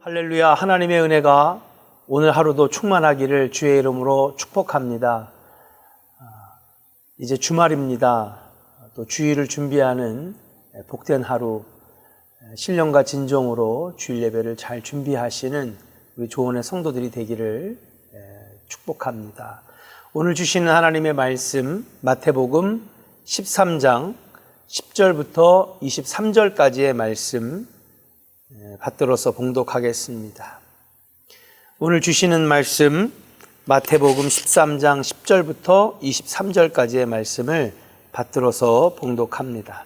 할렐루야. 하나님의 은혜가 오늘 하루도 충만하기를 주의 이름으로 축복합니다. 이제 주말입니다. 또 주일을 준비하는 복된 하루, 신령과 진정으로 주일 예배를 잘 준비하시는 우리 조언의 성도들이 되기를 축복합니다. 오늘 주시는 하나님의 말씀 마태복음 13장 10절부터 23절까지의 말씀 받들어서 봉독하겠습니다. 오늘 주시는 말씀 마태복음 13장 10절부터 23절까지의 말씀을 받들어서 봉독합니다.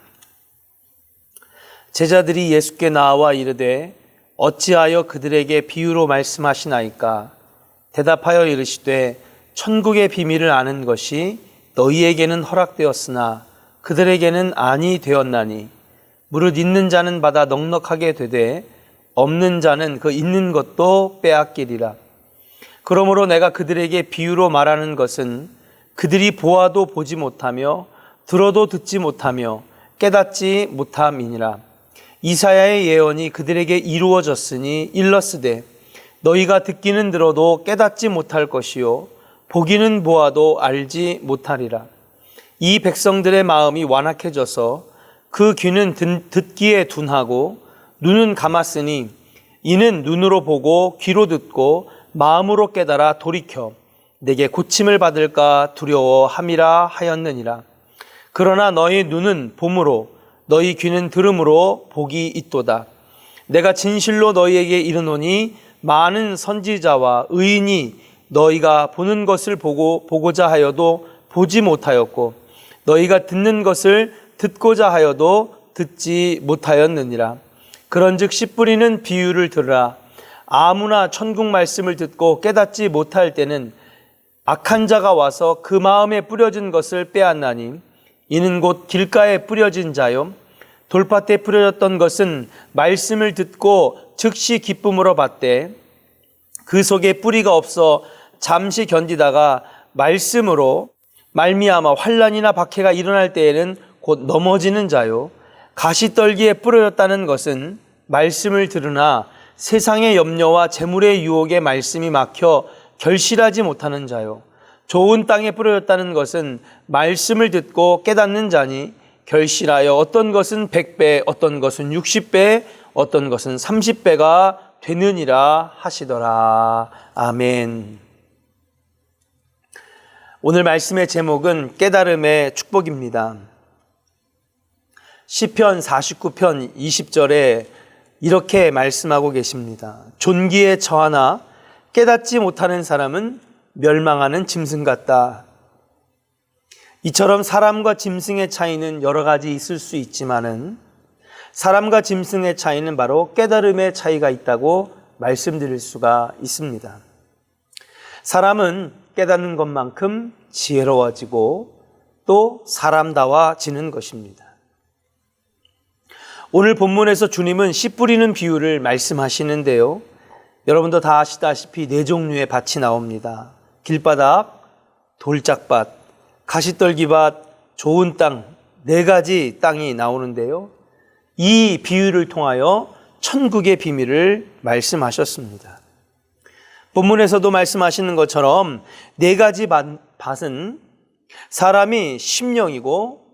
제자들이 예수께 나와 이르되 어찌하여 그들에게 비유로 말씀하시나이까? 대답하여 이르시되 천국의 비밀을 아는 것이 너희에게는 허락되었으나 그들에게는 아니 되었나니 무릇 있는 자는 받아 넉넉하게 되되 없는 자는 그 있는 것도 빼앗기리라. 그러므로 내가 그들에게 비유로 말하는 것은 그들이 보아도 보지 못하며 들어도 듣지 못하며 깨닫지 못함이니라. 이사야의 예언이 그들에게 이루어졌으니 일렀으되 너희가 듣기는 들어도 깨닫지 못할 것이요 보기는 보아도 알지 못하리라. 이 백성들의 마음이 완악해져서 그 귀는 듣기에 둔하고 눈은 감았으니 이는 눈으로 보고 귀로 듣고 마음으로 깨달아 돌이켜 내게 고침을 받을까 두려워함이라 하였느니라. 그러나 너희 눈은 봄으로 너희 귀는 들음으로 복이 있도다. 내가 진실로 너희에게 이르노니 많은 선지자와 의인이 너희가 보는 것을 보고자 하여도 보지 못하였고 너희가 듣는 것을 듣고자 하여도 듣지 못하였느니라. 그런즉 씨 뿌리는 비유를 들으라. 아무나 천국 말씀을 듣고 깨닫지 못할 때는 악한 자가 와서 그 마음에 뿌려진 것을 빼앗나니 이는 곧 길가에 뿌려진 자요 돌밭에 뿌려졌던 것은 말씀을 듣고 즉시 기쁨으로 받되 그 속에 뿌리가 없어 잠시 견디다가 말씀으로 말미암아 환난이나 박해가 일어날 때에는 곧 넘어지는 자요 가시떨기에 뿌려졌다는 것은 말씀을 들으나 세상의 염려와 재물의 유혹에 말씀이 막혀 결실하지 못하는 자요 좋은 땅에 뿌려졌다는 것은 말씀을 듣고 깨닫는 자니 결실하여 어떤 것은 100배 어떤 것은 60배 어떤 것은 30배가 되느니라 하시더라. 아멘. 오늘 말씀의 제목은 깨달음의 축복입니다. 시편 49편 20절에 이렇게 말씀하고 계십니다. 존귀에 처하나 깨닫지 못하는 사람은 멸망하는 짐승 같다. 이처럼 사람과 짐승의 차이는 여러 가지 있을 수 있지만은 사람과 짐승의 차이는 바로 깨달음의 차이가 있다고 말씀드릴 수가 있습니다. 사람은 깨닫는 것만큼 지혜로워지고 또 사람다워지는 것입니다. 오늘 본문에서 주님은 씨 뿌리는 비유를 말씀하시는데요. 여러분도 다 아시다시피 네 종류의 밭이 나옵니다. 길바닥, 돌짝밭, 가시떨기밭, 좋은 땅, 네 가지 땅이 나오는데요. 이 비유를 통하여 천국의 비밀을 말씀하셨습니다. 본문에서도 말씀하시는 것처럼 네 가지 밭은 사람이 심령이고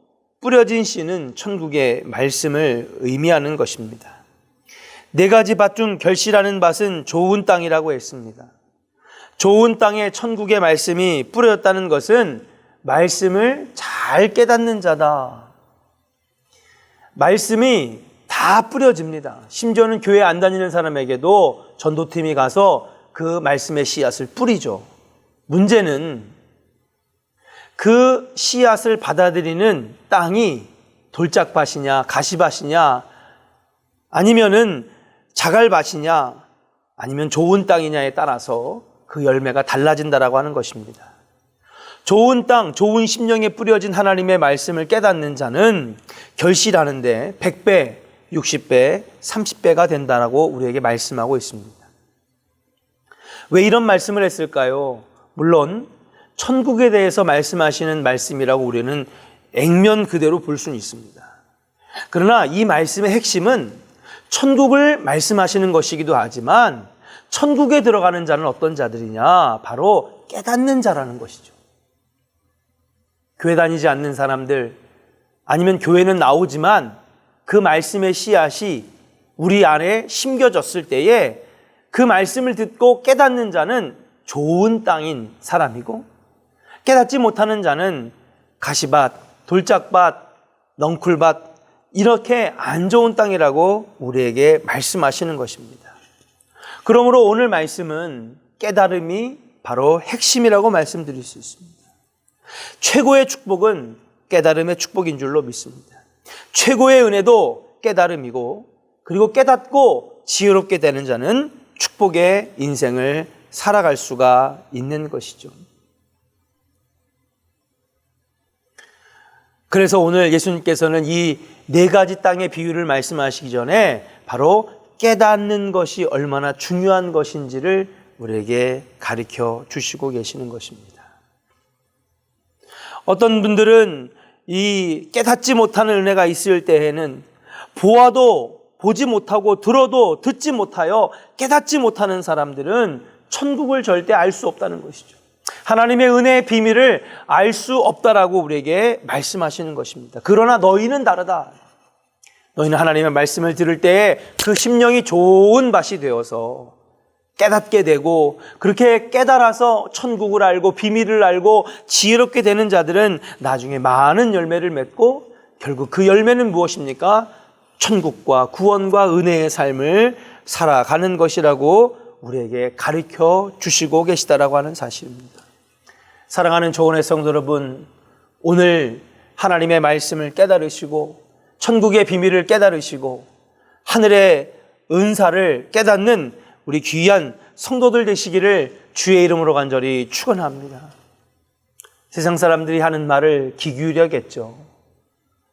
뿌려진 씨는 천국의 말씀을 의미하는 것입니다. 네 가지 밭 중 결실하는 밭은 좋은 땅이라고 했습니다. 좋은 땅에 천국의 말씀이 뿌려졌다는 것은 말씀을 잘 깨닫는 자다. 말씀이 다 뿌려집니다. 심지어는 교회 안 다니는 사람에게도 전도팀이 가서 그 말씀의 씨앗을 뿌리죠. 문제는 그 씨앗을 받아들이는 땅이 돌짝밭이냐 가시밭이냐 아니면은 자갈밭이냐 아니면 좋은 땅이냐에 따라서 그 열매가 달라진다라고 하는 것입니다. 좋은 땅, 좋은 심령에 뿌려진 하나님의 말씀을 깨닫는 자는 결실하는데 100배, 60배, 30배가 된다라고 우리에게 말씀하고 있습니다. 왜 이런 말씀을 했을까요? 물론 천국에 대해서 말씀하시는 말씀이라고 우리는 액면 그대로 볼 수는 있습니다. 그러나 이 말씀의 핵심은 천국을 말씀하시는 것이기도 하지만 천국에 들어가는 자는 어떤 자들이냐? 바로 깨닫는 자라는 것이죠. 교회 다니지 않는 사람들, 아니면 교회는 나오지만 그 말씀의 씨앗이 우리 안에 심겨졌을 때에 그 말씀을 듣고 깨닫는 자는 좋은 땅인 사람이고, 깨닫지 못하는 자는 가시밭, 돌짝밭, 넝쿨밭, 이렇게 안 좋은 땅이라고 우리에게 말씀하시는 것입니다. 그러므로 오늘 말씀은 깨달음이 바로 핵심이라고 말씀드릴 수 있습니다. 최고의 축복은 깨달음의 축복인 줄로 믿습니다. 최고의 은혜도 깨달음이고, 그리고 깨닫고 지혜롭게 되는 자는 축복의 인생을 살아갈 수가 있는 것이죠. 그래서 오늘 예수님께서는 이 네 가지 땅의 비유를 말씀하시기 전에 바로 깨닫는 것이 얼마나 중요한 것인지를 우리에게 가르쳐 주시고 계시는 것입니다. 어떤 분들은 이 깨닫지 못하는 은혜가 있을 때에는 보아도 보지 못하고 들어도 듣지 못하여 깨닫지 못하는 사람들은 천국을 절대 알 수 없다는 것이죠. 하나님의 은혜의 비밀을 알 수 없다라고 우리에게 말씀하시는 것입니다. 그러나 너희는 다르다. 너희는 하나님의 말씀을 들을 때에 그 심령이 좋은 밭이 되어서 깨닫게 되고, 그렇게 깨달아서 천국을 알고 비밀을 알고 지혜롭게 되는 자들은 나중에 많은 열매를 맺고, 결국 그 열매는 무엇입니까? 천국과 구원과 은혜의 삶을 살아가는 것이라고 우리에게 가르쳐 주시고 계시다라고 하는 사실입니다. 사랑하는 조은의 성도 여러분, 오늘 하나님의 말씀을 깨달으시고 천국의 비밀을 깨달으시고 하늘의 은사를 깨닫는 우리 귀한 성도들 되시기를 주의 이름으로 간절히 축원합니다. 세상 사람들이 하는 말을 귀 기울여겠죠.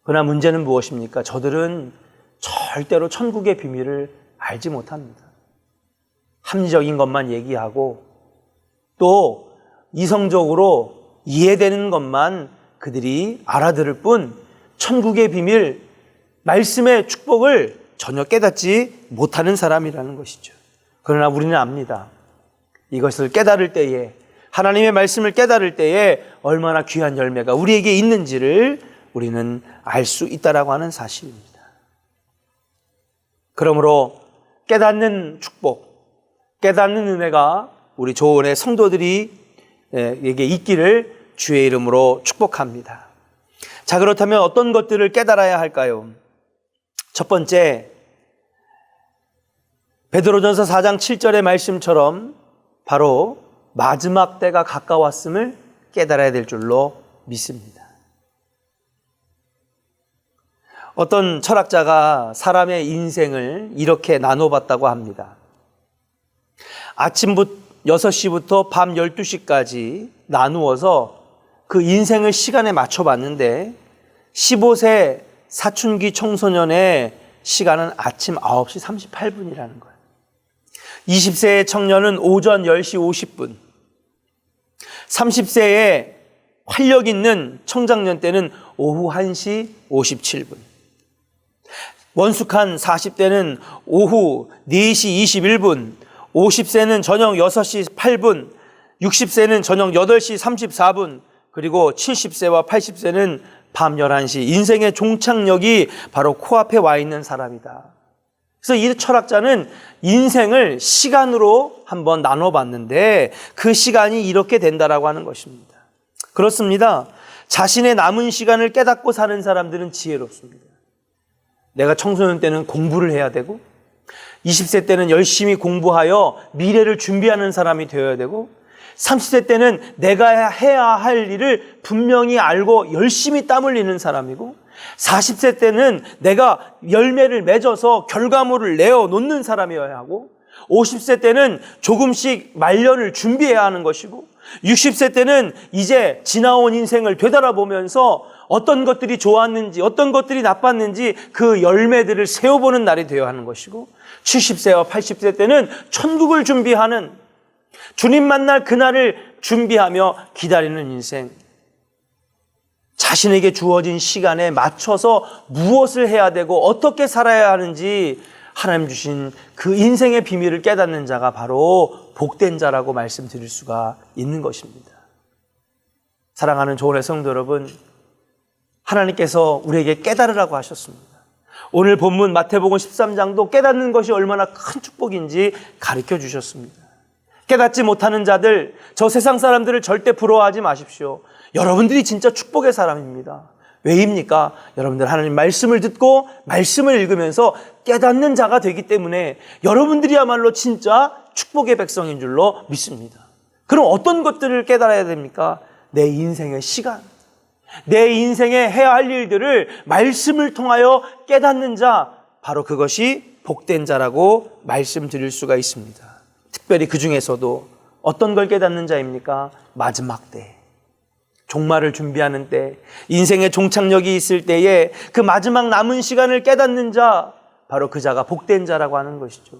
그러나 문제는 무엇입니까? 저들은 절대로 천국의 비밀을 알지 못합니다. 합리적인 것만 얘기하고 또 이성적으로 이해되는 것만 그들이 알아들을 뿐 천국의 비밀, 말씀의 축복을 전혀 깨닫지 못하는 사람이라는 것이죠. 그러나 우리는 압니다. 이것을 깨달을 때에, 하나님의 말씀을 깨달을 때에 얼마나 귀한 열매가 우리에게 있는지를 우리는 알 수 있다라고 하는 사실입니다. 그러므로 깨닫는 축복, 깨닫는 은혜가 우리 조은의 성도들에게 있기를 주의 이름으로 축복합니다. 자, 그렇다면 어떤 것들을 깨달아야 할까요? 첫 번째, 베드로전서 4장 7절의 말씀처럼 바로 마지막 때가 가까웠음을 깨달아야 될 줄로 믿습니다. 어떤 철학자가 사람의 인생을 이렇게 나눠봤다고 합니다. 아침부터 6시부터 밤 12시까지 나누어서 그 인생을 시간에 맞춰봤는데 15세 사춘기 청소년의 시간은 아침 9시 38분이라는 거예요. 20세의 청년은 오전 10시 50분, 30세의 활력 있는 청장년 때는 오후 1시 57분, 원숙한 40대는 오후 4시 21분, 50세는 저녁 6시 8분, 60세는 저녁 8시 34분, 그리고 70세와 80세는 밤 11시. 인생의 종착역이 바로 코앞에 와 있는 사람이다. 그래서 이 철학자는 인생을 시간으로 한번 나눠봤는데 그 시간이 이렇게 된다라고 하는 것입니다. 그렇습니다. 자신의 남은 시간을 깨닫고 사는 사람들은 지혜롭습니다. 내가 청소년 때는 공부를 해야 되고 20세 때는 열심히 공부하여 미래를 준비하는 사람이 되어야 되고 30세 때는 내가 해야 할 일을 분명히 알고 열심히 땀 흘리는 사람이고 40세 때는 내가 열매를 맺어서 결과물을 내어 놓는 사람이어야 하고 50세 때는 조금씩 말년을 준비해야 하는 것이고 60세 때는 이제 지나온 인생을 되돌아보면서 어떤 것들이 좋았는지 어떤 것들이 나빴는지 그 열매들을 세워보는 날이 되어야 하는 것이고 70세와 80세 때는 천국을 준비하는 주님 만날 그날을 준비하며 기다리는 인생, 자신에게 주어진 시간에 맞춰서 무엇을 해야 되고 어떻게 살아야 하는지 하나님 주신 그 인생의 비밀을 깨닫는 자가 바로 복된 자라고 말씀드릴 수가 있는 것입니다. 사랑하는 조은의 성도 여러분, 하나님께서 우리에게 깨달으라고 하셨습니다. 오늘 본문 마태복음 13장도 깨닫는 것이 얼마나 큰 축복인지 가르쳐 주셨습니다. 깨닫지 못하는 자들, 저 세상 사람들을 절대 부러워하지 마십시오. 여러분들이 진짜 축복의 사람입니다. 왜입니까? 여러분들 하나님 말씀을 듣고 말씀을 읽으면서 깨닫는 자가 되기 때문에 여러분들이야말로 진짜 축복의 백성인 줄로 믿습니다. 그럼 어떤 것들을 깨달아야 됩니까? 내 인생의 시간, 내 인생에 해야 할 일들을 말씀을 통하여 깨닫는 자, 바로 그것이 복된 자라고 말씀드릴 수가 있습니다. 특별히 그 중에서도 어떤 걸 깨닫는 자입니까? 마지막 때, 종말을 준비하는 때, 인생의 종착역이 있을 때에 그 마지막 남은 시간을 깨닫는 자, 바로 그 자가 복된 자라고 하는 것이죠.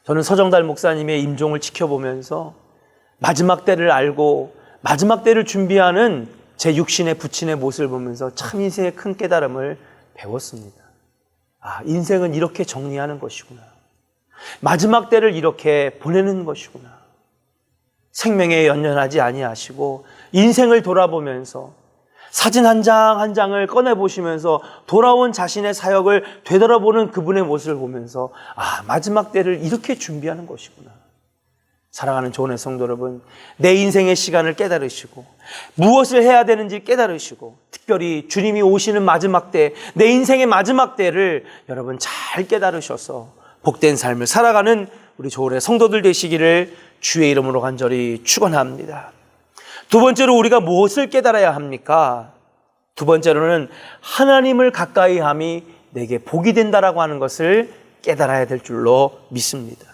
저는 서정달 목사님의 임종을 지켜보면서 마지막 때를 알고 마지막 때를 준비하는 제 육신의 부친의 모습을 보면서 참 인생의 큰 깨달음을 배웠습니다. 아, 인생은 이렇게 정리하는 것이구나. 마지막 때를 이렇게 보내는 것이구나. 생명에 연연하지 아니하시고 인생을 돌아보면서 사진 한 장 한 장을 꺼내보시면서 돌아온 자신의 사역을 되돌아보는 그분의 모습을 보면서 아, 마지막 때를 이렇게 준비하는 것이구나. 사랑하는 조은의 성도 여러분, 내 인생의 시간을 깨달으시고 무엇을 해야 되는지 깨달으시고 특별히 주님이 오시는 마지막 때, 내 인생의 마지막 때를 여러분 잘 깨달으셔서 복된 삶을 살아가는 우리 조은의 성도들 되시기를 주의 이름으로 간절히 축원합니다. 두 번째로 우리가 무엇을 깨달아야 합니까? 두 번째로는 하나님을 가까이 함이 내게 복이 된다라고 하는 것을 깨달아야 될 줄로 믿습니다.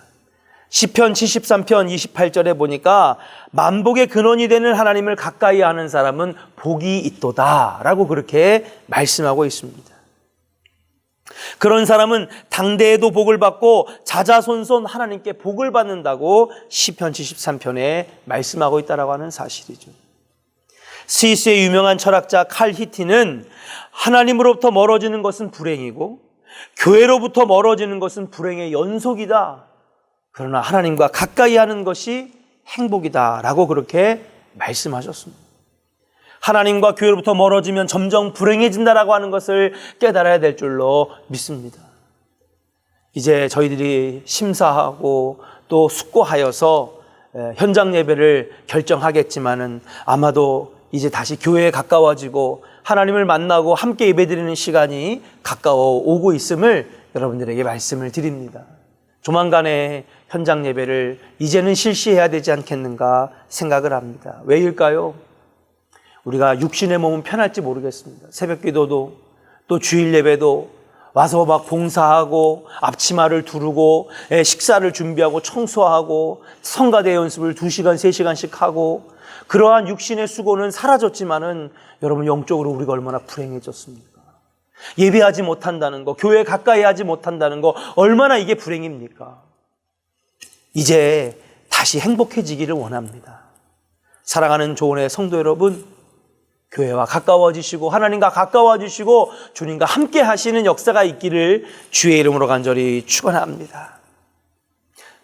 시편 73편 28절에 보니까 만복의 근원이 되는 하나님을 가까이 하는 사람은 복이 있도다 라고 그렇게 말씀하고 있습니다. 그런 사람은 당대에도 복을 받고 자자손손 하나님께 복을 받는다고 시편 73편에 말씀하고 있다라고 하는 사실이죠. 스위스의 유명한 철학자 칼 히티는 하나님으로부터 멀어지는 것은 불행이고 교회로부터 멀어지는 것은 불행의 연속이다. 그러나 하나님과 가까이 하는 것이 행복이다 라고 그렇게 말씀하셨습니다. 하나님과 교회로부터 멀어지면 점점 불행해진다라고 하는 것을 깨달아야 될 줄로 믿습니다. 이제 저희들이 심사하고 또 숙고하여서 현장 예배를 결정하겠지만은 아마도 이제 다시 교회에 가까워지고 하나님을 만나고 함께 예배드리는 시간이 가까워 오고 있음을 여러분들에게 말씀을 드립니다. 조만간에 현장 예배를 이제는 실시해야 되지 않겠는가 생각을 합니다. 왜일까요? 우리가 육신의 몸은 편할지 모르겠습니다. 새벽 기도도 또 주일 예배도 와서 막 봉사하고 앞치마를 두르고 식사를 준비하고 청소하고 성가대 연습을 2시간, 3시간씩 하고 그러한 육신의 수고는 사라졌지만은 여러분 영적으로 우리가 얼마나 불행해졌습니까? 예배하지 못한다는 거, 교회 가까이 하지 못한다는 거 얼마나 이게 불행입니까? 이제 다시 행복해지기를 원합니다. 사랑하는 조은의 성도 여러분, 교회와 가까워지시고 하나님과 가까워지시고 주님과 함께 하시는 역사가 있기를 주의 이름으로 간절히 축원합니다.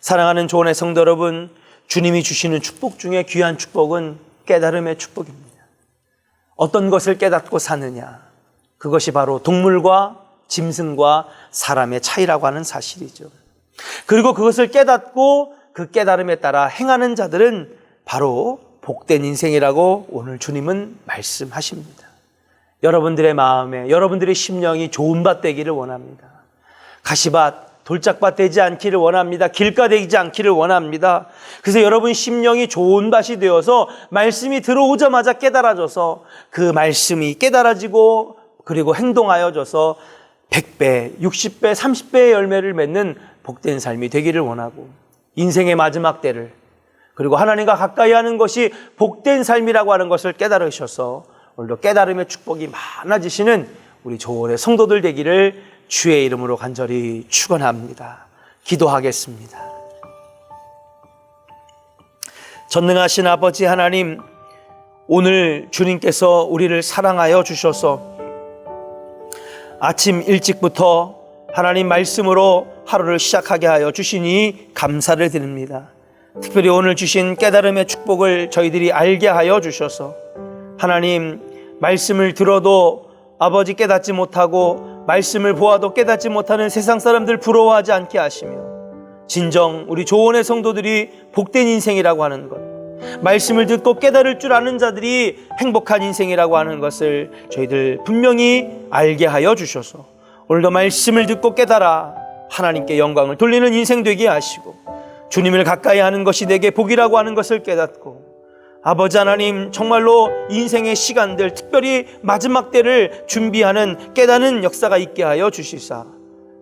사랑하는 조은의 성도 여러분, 주님이 주시는 축복 중에 귀한 축복은 깨달음의 축복입니다. 어떤 것을 깨닫고 사느냐, 그것이 바로 동물과 짐승과 사람의 차이라고 하는 사실이죠. 그리고 그것을 깨닫고 그 깨달음에 따라 행하는 자들은 바로 복된 인생이라고 오늘 주님은 말씀하십니다. 여러분들의 마음에, 여러분들의 심령이 좋은 밭 되기를 원합니다. 가시밭, 돌짝밭 되지 않기를 원합니다. 길가 되지 않기를 원합니다. 그래서 여러분 심령이 좋은 밭이 되어서 말씀이 들어오자마자 깨달아져서 그 말씀이 깨달아지고 그리고 행동하여져서 100배, 60배, 30배의 열매를 맺는 복된 삶이 되기를 원하고 인생의 마지막 때를 그리고 하나님과 가까이 하는 것이 복된 삶이라고 하는 것을 깨달으셔서 오늘도 깨달음의 축복이 많아지시는 우리 조은의 성도들 되기를 주의 이름으로 간절히 축원합니다. 기도하겠습니다. 전능하신 아버지 하나님, 오늘 주님께서 우리를 사랑하여 주셔서 아침 일찍부터 하나님 말씀으로 하루를 시작하게 하여 주시니 감사를 드립니다. 특별히 오늘 주신 깨달음의 축복을 저희들이 알게 하여 주셔서 하나님 말씀을 들어도 아버지 깨닫지 못하고 말씀을 보아도 깨닫지 못하는 세상 사람들 부러워하지 않게 하시며 진정 우리 조원의 성도들이 복된 인생이라고 하는 것, 말씀을 듣고 깨달을 줄 아는 자들이 행복한 인생이라고 하는 것을 저희들 분명히 알게 하여 주셔서 오늘도 말씀을 듣고 깨달아 하나님께 영광을 돌리는 인생 되게 하시고 주님을 가까이 하는 것이 내게 복이라고 하는 것을 깨닫고 아버지 하나님 정말로 인생의 시간들 특별히 마지막 때를 준비하는 깨닫는 역사가 있게 하여 주시사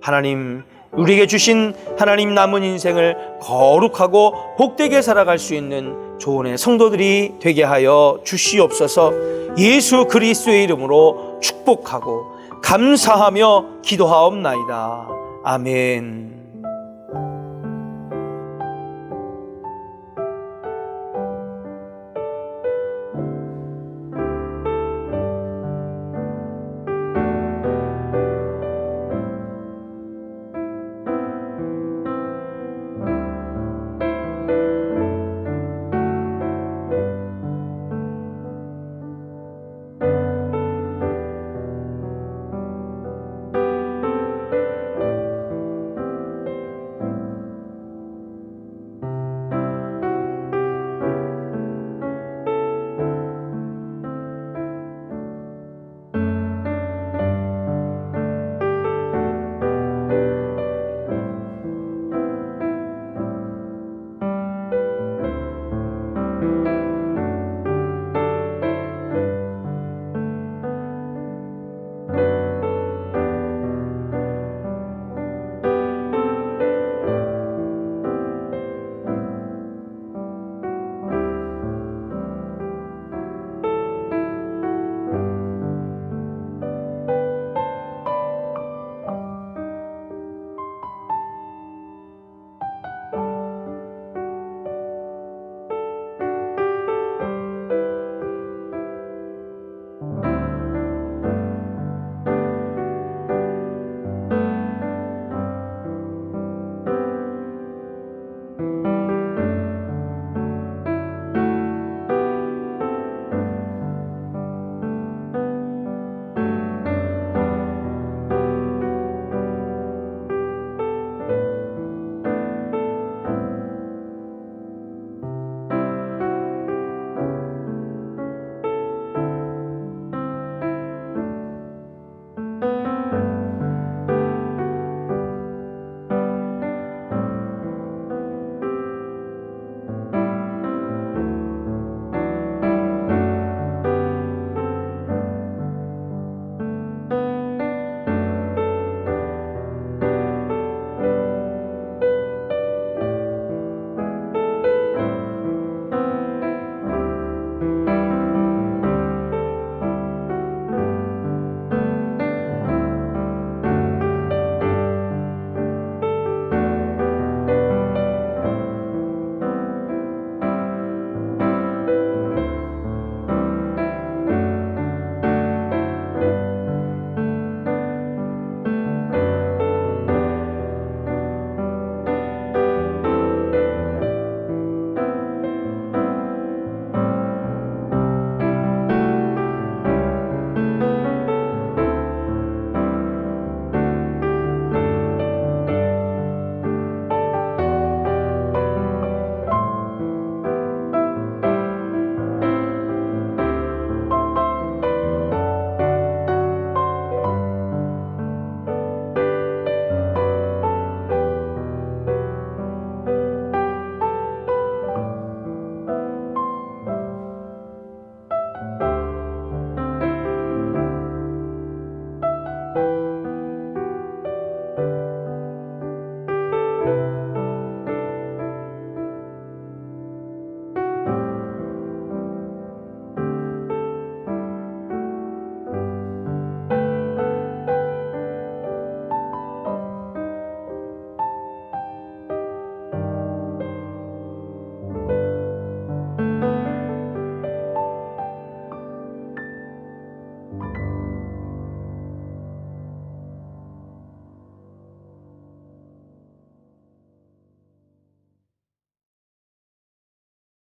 하나님 우리에게 주신 하나님 남은 인생을 거룩하고 복되게 살아갈 수 있는 조언의 성도들이 되게 하여 주시옵소서. 예수 그리스도의 이름으로 축복하고 감사하며 기도하옵나이다. 아멘.